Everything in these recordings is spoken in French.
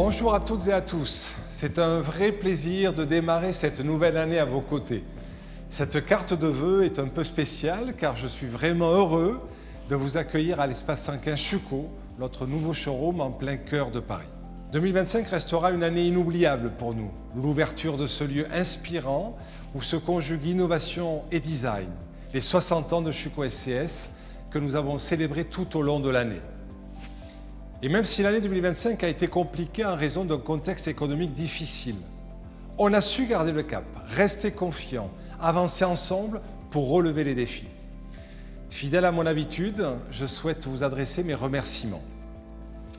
Bonjour à toutes et à tous. C'est un vrai plaisir de démarrer cette nouvelle année à vos côtés. Cette carte de vœux est un peu spéciale car je suis vraiment heureux de vous accueillir à l'espace 115 Chucco, notre nouveau showroom en plein cœur de Paris. 2025 restera une année inoubliable pour nous. L'ouverture de ce lieu inspirant où se conjuguent innovation et design. Les 60 ans de Chucco SCS que nous avons célébrés tout au long de l'année. Et même si l'année 2025 a été compliquée en raison d'un contexte économique difficile, on a su garder le cap, rester confiant, avancer ensemble pour relever les défis. Fidèle à mon habitude, je souhaite vous adresser mes remerciements.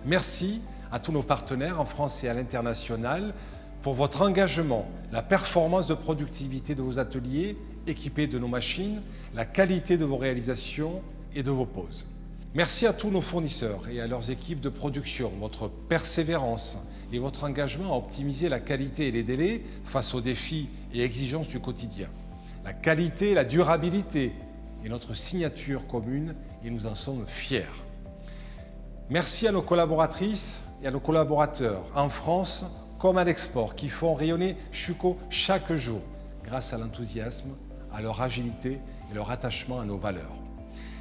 Merci à tous nos partenaires en France et à l'international pour votre engagement, la performance de productivité de vos ateliers équipés de nos machines, la qualité de vos réalisations et de vos pauses. Merci à tous nos fournisseurs et à leurs équipes de production, votre persévérance et votre engagement à optimiser la qualité et les délais face aux défis et exigences du quotidien. La qualité et la durabilité est notre signature commune et nous en sommes fiers. Merci à nos collaboratrices et à nos collaborateurs en France comme à l'export qui font rayonner Chucco chaque jour grâce à l'enthousiasme, à leur agilité et leur attachement à nos valeurs.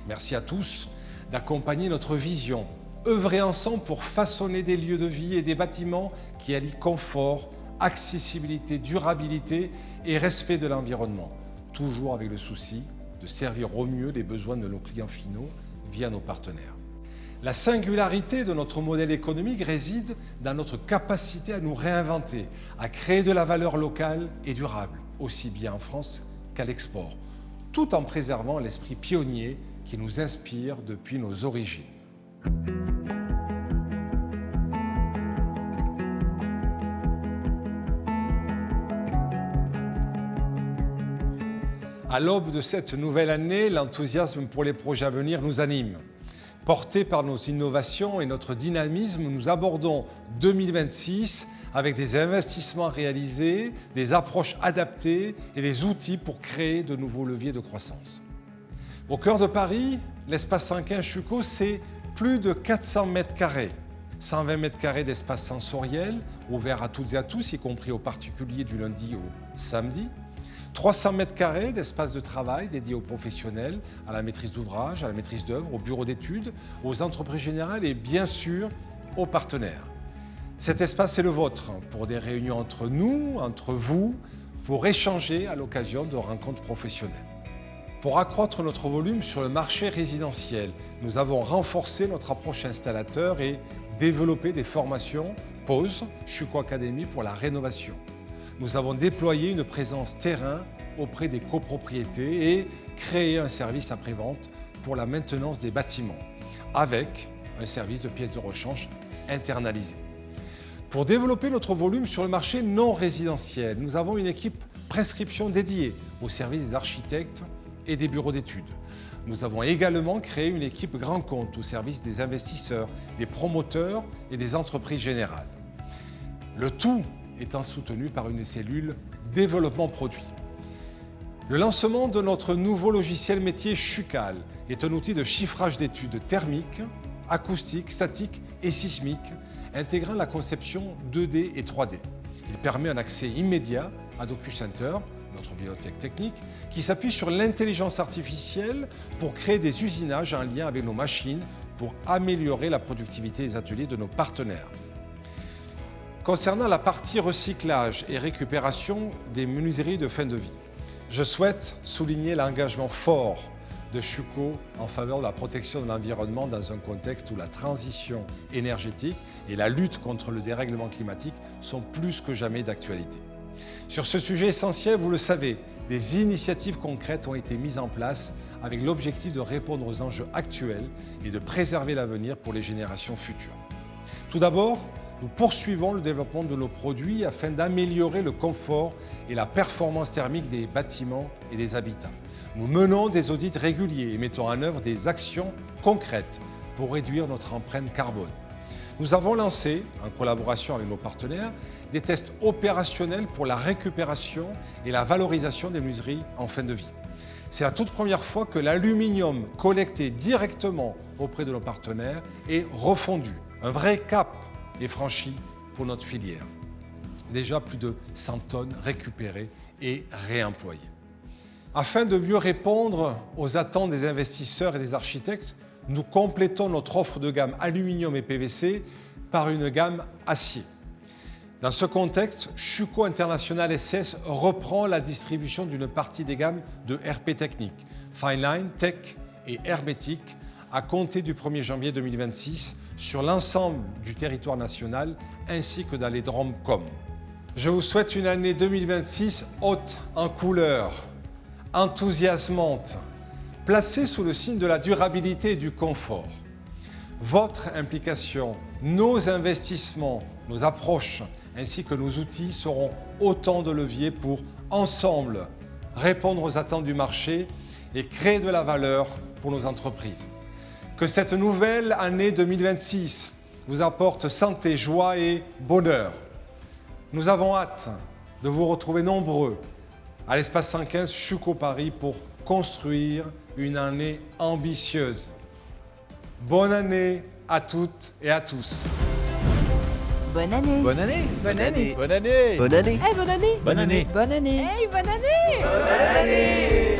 Merci à tous d'accompagner notre vision, œuvrer ensemble pour façonner des lieux de vie et des bâtiments qui allient confort, accessibilité, durabilité et respect de l'environnement, toujours avec le souci de servir au mieux les besoins de nos clients finaux via nos partenaires. La singularité de notre modèle économique réside dans notre capacité à nous réinventer, à créer de la valeur locale et durable, aussi bien en France qu'à l'export, tout en préservant l'esprit pionnier qui nous inspire depuis nos origines. À l'aube de cette nouvelle année, l'enthousiasme pour les projets à venir nous anime. Portés par nos innovations et notre dynamisme, nous abordons 2026 avec des investissements réalisés, des approches adaptées et des outils pour créer de nouveaux leviers de croissance. Au cœur de Paris, l'espace 115 Chucco, c'est plus de 400 mètres carrés, 120 mètres carrés d'espace sensoriel, ouvert à toutes et à tous, y compris aux particuliers du lundi au samedi, 300 mètres carrés d'espace de travail dédié aux professionnels, à la maîtrise d'ouvrage, à la maîtrise d'œuvre, aux bureaux d'études, aux entreprises générales et bien sûr aux partenaires. Cet espace est le vôtre pour des réunions entre nous, entre vous, pour échanger à l'occasion de rencontres professionnelles. Pour accroître notre volume sur le marché résidentiel, nous avons renforcé notre approche installateur et développé des formations POSE, Chucco Academy pour la rénovation. Nous avons déployé une présence terrain auprès des copropriétés et créé un service après-vente pour la maintenance des bâtiments, avec un service de pièces de rechange internalisé. Pour développer notre volume sur le marché non résidentiel, nous avons une équipe prescription dédiée au service des architectes et des bureaux d'études. Nous avons également créé une équipe grand compte au service des investisseurs, des promoteurs et des entreprises générales. Le tout étant soutenu par une cellule développement produit. Le lancement de notre nouveau logiciel métier Chucal est un outil de chiffrage d'études thermiques, acoustiques, statiques et sismiques, intégrant la conception 2D et 3D. Il permet un accès immédiat à DocuCenter, notre bibliothèque technique, qui s'appuie sur l'intelligence artificielle pour créer des usinages en lien avec nos machines pour améliorer la productivité des ateliers de nos partenaires. Concernant la partie recyclage et récupération des menuiseries de fin de vie, je souhaite souligner l'engagement fort de Chucco en faveur de la protection de l'environnement dans un contexte où la transition énergétique et la lutte contre le dérèglement climatique sont plus que jamais d'actualité. Sur ce sujet essentiel, vous le savez, des initiatives concrètes ont été mises en place avec l'objectif de répondre aux enjeux actuels et de préserver l'avenir pour les générations futures. Tout d'abord, nous poursuivons le développement de nos produits afin d'améliorer le confort et la performance thermique des bâtiments et des habitats. Nous menons des audits réguliers et mettons en œuvre des actions concrètes pour réduire notre empreinte carbone. Nous avons lancé, en collaboration avec nos partenaires, des tests opérationnels pour la récupération et la valorisation des menuiseries en fin de vie. C'est la toute première fois que l'aluminium collecté directement auprès de nos partenaires est refondu. Un vrai cap est franchi pour notre filière. Déjà plus de 100 tonnes récupérées et réemployées. Afin de mieux répondre aux attentes des investisseurs et des architectes, nous complétons notre offre de gamme aluminium et PVC par une gamme acier. Dans ce contexte, Schüco International SS reprend la distribution d'une partie des gammes de RP Technique, Fineline, Tech et Hermétique à compter du 1er janvier 2026 sur l'ensemble du territoire national ainsi que dans les DROM-COM. Je vous souhaite une année 2026 haute en couleurs, enthousiasmante, placée sous le signe de la durabilité et du confort. Votre implication, nos investissements, nos approches ainsi que nos outils seront autant de leviers pour, ensemble, répondre aux attentes du marché et créer de la valeur pour nos entreprises. Que cette nouvelle année 2026 vous apporte santé, joie et bonheur. Nous avons hâte de vous retrouver nombreux à l'espace 115 Schüco Paris pour construire une année ambitieuse. Bonne année à toutes et à tous. Bonne année. Bonne année. Bonne année. Bonne année. Bonne année. Bonne année. Bonne année. Bonne année. Hey, bonne année. Bonne année.